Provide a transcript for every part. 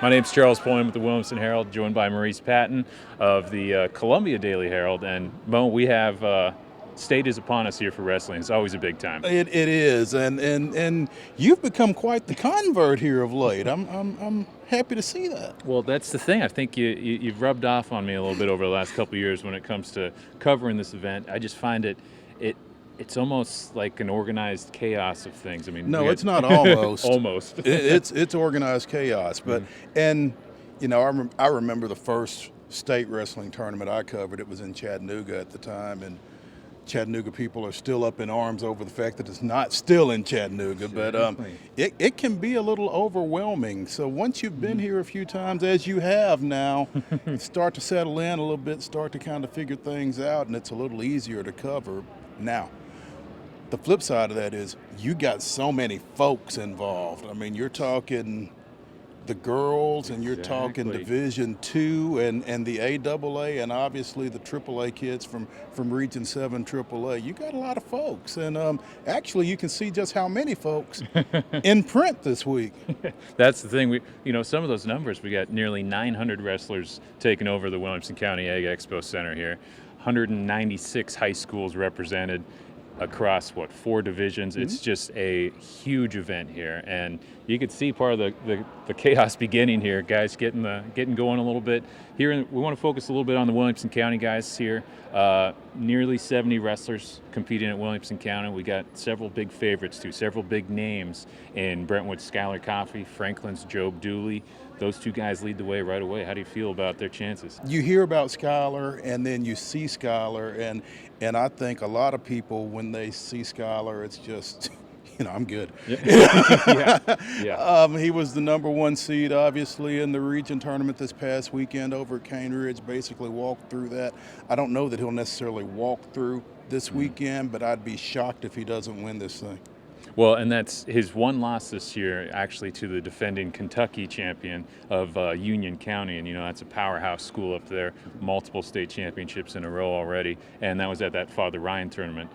My name's Charles Poyne with the Williamson Herald, joined by Maurice Patton of the Columbia Daily Herald. And Mo, we have state is upon us here for wrestling. It's always a big time. It is, and you've become quite the convert here of late. I'm happy to see that. Well, that's the thing. I think you've rubbed off on me a little bit over the last couple of years when it comes to covering this event. I just find it's almost like an organized chaos of things. I mean, No, it's not almost. almost. It's organized chaos, but and I remember the first state wrestling tournament I covered. It was in Chattanooga at the time, and Chattanooga people are still up in arms over the fact that it's not still in Chattanooga, but it can be a little overwhelming. So once you've been here a few times, as you have now, you start to settle in a little bit, start to kind of figure things out, and it's a little easier to cover now. The flip side of that is you got so many folks involved. I mean, you're talking the girls, and you're talking Division II and the AAA, and obviously the AAA kids from Region 7 AAA. You got a lot of folks, and actually you can see just how many folks in print this week. That's the thing. Some of those numbers, we got nearly 900 wrestlers taking over the Williamson County Ag Expo Center here, 196 high schools represented across 4 divisions. It's just a huge event here, and you could see part of the chaos beginning here. Guys getting going a little bit here. We want to focus a little bit on the Williamson County guys here. Nearly 70 wrestlers competing at Williamson County. We got several big favorites too, several big names in Brentwood's Skylar Coffey, Franklin's Job Dooley. Those 2 guys lead the way right away. How do you feel about their chances? You hear about Skylar, and then you see Skylar, and I think a lot of people, when they see Skylar, it's just, I'm good. Yeah. He was the number 1 seed, obviously, in the region tournament this past weekend over at Cane Ridge. Basically walked through that. I don't know that he'll necessarily walk through this weekend, but I'd be shocked if he doesn't win this thing. Well, and that's his one loss this year, actually, to the defending Kentucky champion of Union County. And, that's a powerhouse school up there, multiple state championships in a row already. And that was at that Father Ryan tournament.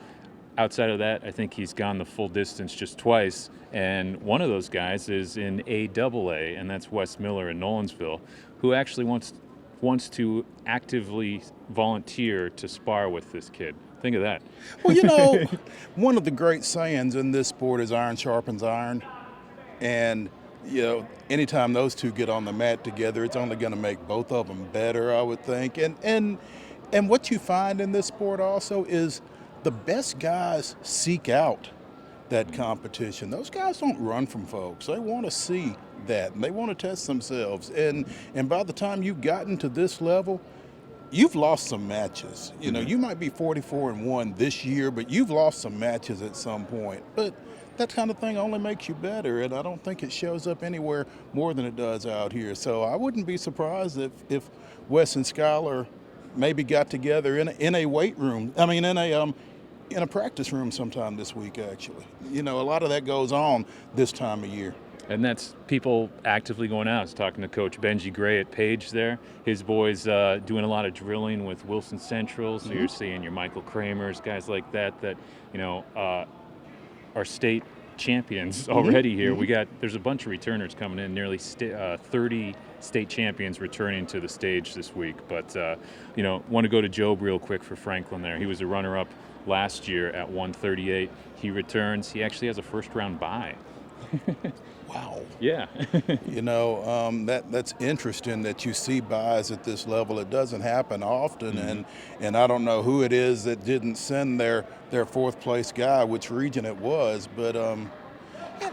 Outside of that, I think he's gone the full distance just twice. And one of those guys is in AAA, and that's Wes Miller in Nolensville, who actually wants to actively volunteer to spar with this kid. Think of that. Well, one of the great sayings in this sport is iron sharpens iron. And, anytime those 2 get on the mat together, it's only going to make both of them better, I would think. And what you find in this sport also is the best guys seek out that competition. Those guys don't run from folks. They want to see that, and they want to test themselves. And by the time you've gotten to this level, you've lost some matches. You might be 44-1 this year, but you've lost some matches at some point. But that kind of thing only makes you better, and I don't think it shows up anywhere more than it does out here. So I wouldn't be surprised if Wes and Skylar maybe got together in a weight room. I mean, in a practice room sometime this week, actually. A lot of that goes on this time of year. And that's people actively going out. I was talking to Coach Benji Gray at Page there. His boys doing a lot of drilling with Wilson Central. So you're seeing your Michael Kramers, guys like that are state champions already here. There's a bunch of returners coming in, nearly 30 state champions returning to the stage this week. But, want to go to Job real quick for Franklin there. He was a runner-up last year at 138. He returns. He actually has a first-round bye. Wow. Yeah. That's interesting that you see buys at this level. It doesn't happen often, and I don't know who it is that didn't send their 4th place guy, which region it was, but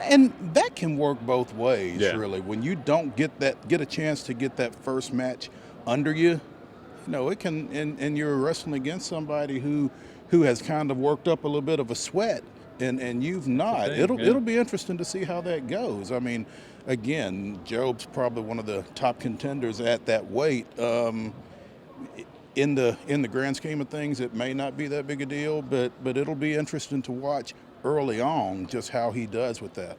and that can work both ways, really. When you don't get a chance to get that first match under you, it can, and you're wrestling against somebody who has kind of worked up a little bit of a sweat. And you've not. It'll be interesting to see how that goes. I mean, again, Job's probably one of the top contenders at that weight. In the grand scheme of things, it may not be that big a deal, but it'll be interesting to watch early on just how he does with that.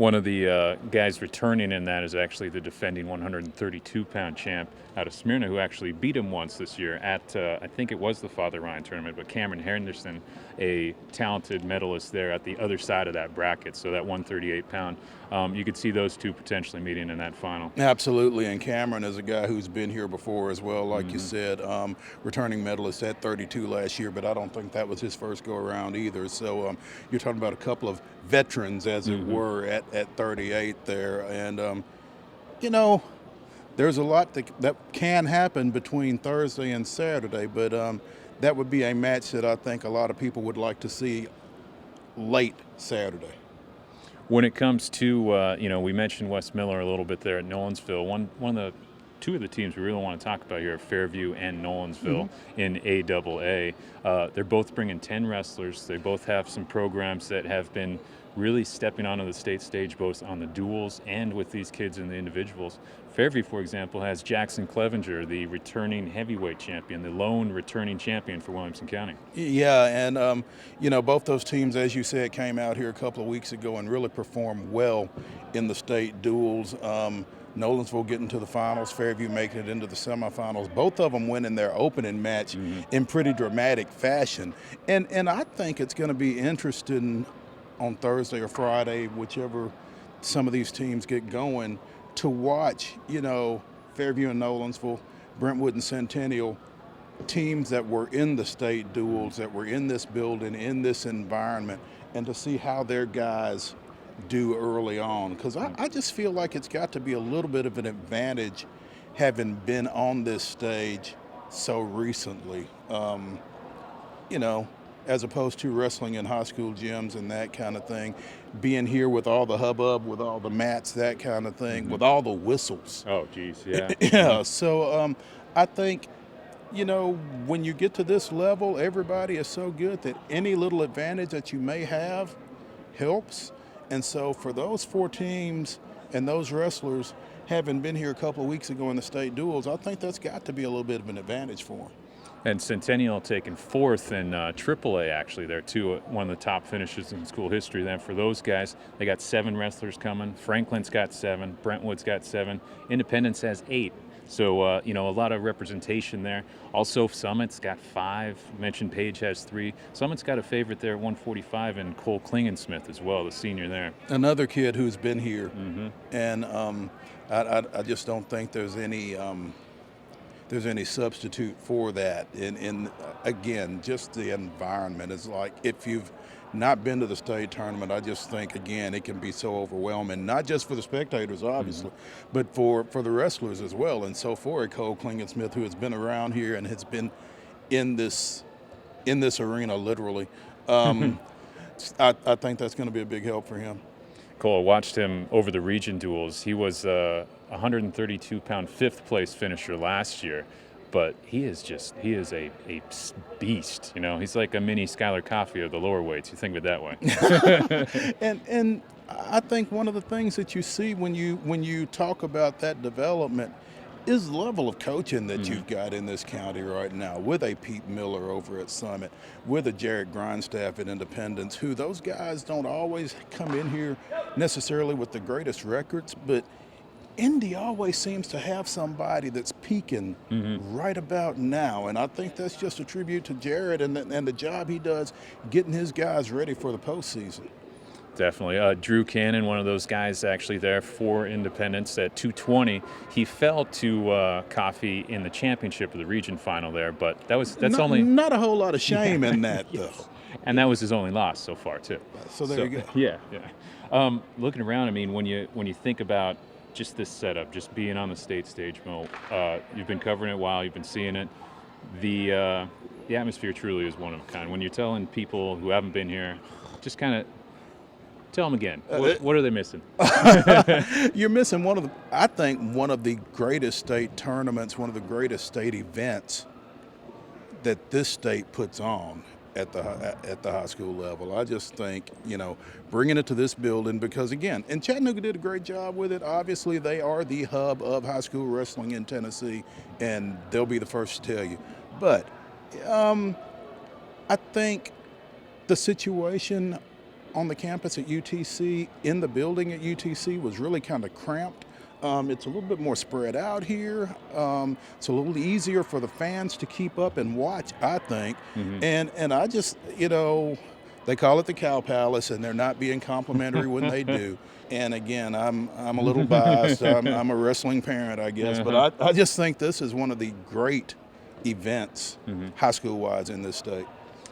One of the guys returning in that is actually the defending 132-pound champ out of Smyrna, who actually beat him once this year at, I think it was the Father Ryan tournament, but Cameron Henderson, a talented medalist there at the other side of that bracket, so that 138-pound. You could see those two potentially meeting in that final. Absolutely, and Cameron is a guy who's been here before as well, like you said, returning medalist at 32 last year, but I don't think that was his first go-around either. So you're talking about a couple of veterans, as it were, at 38 there. And, there's a lot that can happen between Thursday and Saturday, but that would be a match that I think a lot of people would like to see late Saturday. When it comes to, we mentioned Wes Miller a little bit there at Nolensville. Two of the teams we really want to talk about here are Fairview and Nolensville in AAA. They're both bringing 10 wrestlers. They both have some programs that have been really stepping onto the state stage, both on the duels and with these kids and the individuals. Fairview, for example, has Jackson Clevenger, the returning heavyweight champion, the lone returning champion for Williamson County. Yeah, and, both those teams, as you said, came out here a couple of weeks ago and really performed well in the state duels. Nolensville getting to the finals, Fairview making it into the semifinals. Both of them winning their opening match in pretty dramatic fashion. And I think it's going to be interesting on Thursday or Friday, whichever some of these teams get going, to watch, Fairview and Nolensville, Brentwood and Centennial, teams that were in the state duels, that were in this building, in this environment, and to see how their guys do early on. Because I just feel like it's got to be a little bit of an advantage having been on this stage so recently, as opposed to wrestling in high school gyms and that kind of thing, being here with all the hubbub, with all the mats, that kind of thing, with all the whistles. Oh, geez, yeah. Yeah, so I think, when you get to this level, everybody is so good that any little advantage that you may have helps. And so for those four teams and those wrestlers, having been here a couple of weeks ago in the state duels, I think that's got to be a little bit of an advantage for them. And Centennial taking fourth in AAA, actually, there too. One of the top finishes in school history. Then for those guys, they got 7 wrestlers coming. Franklin's got 7. Brentwood's got 7. Independence has 8. So, a lot of representation there. Also, Summit's got 5. Mentioned Page has 3. Summit's got a favorite there at 145, and Cole Klingensmith as well, the senior there. Another kid who's been here. And I just don't think there's any substitute for that. In again, just the environment is like, if you've not been to the state tournament, I just think, again, it can be so overwhelming, not just for the spectators, obviously, but for the wrestlers as well. And so for Cole Klingensmith, who has been around here and has been in this arena, literally, I think that's going to be a big help for him. Cole, I watched him over the region duels. He was a 132-pound 5th place finisher last year, but he is a beast. He's like a mini Skylar Coffey of the lower weights. You think of it that way. and I think one of the things that you see when you talk about that development is the level of coaching that you've got in this county right now, with a Pete Miller over at Summit, with a Jared Grindstaff at Independence, who those guys don't always come in here necessarily with the greatest records, but Indy always seems to have somebody that's peaking right about now. And I think that's just a tribute to Jared and the job he does getting his guys ready for the postseason. Definitely. Drew Cannon, one of those guys actually there for Independence at 220. He fell to Coffey in the championship of the region final there, but not a whole lot of shame in that, though. And that was his only loss so far, too. So there you go. Yeah. Looking around, I mean, when you think about just this setup, just being on the state stage, Mo, you've been covering it a while, you've been seeing it. The atmosphere truly is one of a kind. When you're telling people who haven't been here, just kind of tell them again. What are they missing? You're missing one of the greatest state tournaments, one of the greatest state events that this state puts on at the high school level. I just think, bringing it to this building, because again, and Chattanooga did a great job with it. Obviously, they are the hub of high school wrestling in Tennessee, and they'll be the first to tell you. But I think the situation on the campus at UTC, in the building at UTC, was really kind of cramped. It's a little bit more spread out here. It's a little easier for the fans to keep up and watch, I think. And I just, they call it the Cow Palace, and they're not being complimentary when they do. And again, I'm a little biased. I'm a wrestling parent, I guess, but I just think this is one of the great events, high school-wise, in this state.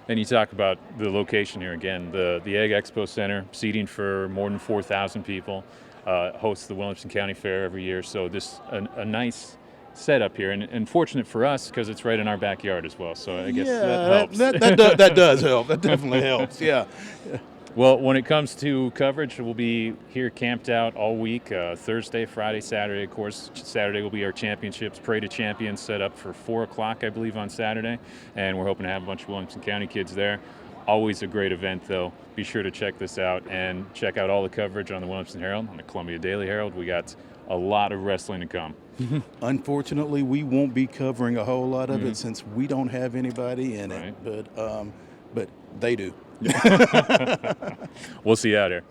And you talk about the location here again, the Ag Expo Center, seating for more than 4,000 people, hosts the Williamson County Fair every year. So this a nice setup here, and fortunate for us because it's right in our backyard as well. So I guess that helps. That does help. That definitely helps. Yeah. Well, when it comes to coverage, we'll be here camped out all week, Thursday, Friday, Saturday. Of course, Saturday will be our championships. Parade of Champions set up for 4 o'clock, I believe, on Saturday. And we're hoping to have a bunch of Williamson County kids there. Always a great event, though. Be sure to check this out and check out all the coverage on the Williamson Herald, on the Columbia Daily Herald. We got a lot of wrestling to come. Unfortunately, we won't be covering a whole lot of it since we don't have anybody in it. But they do. We'll see you out here.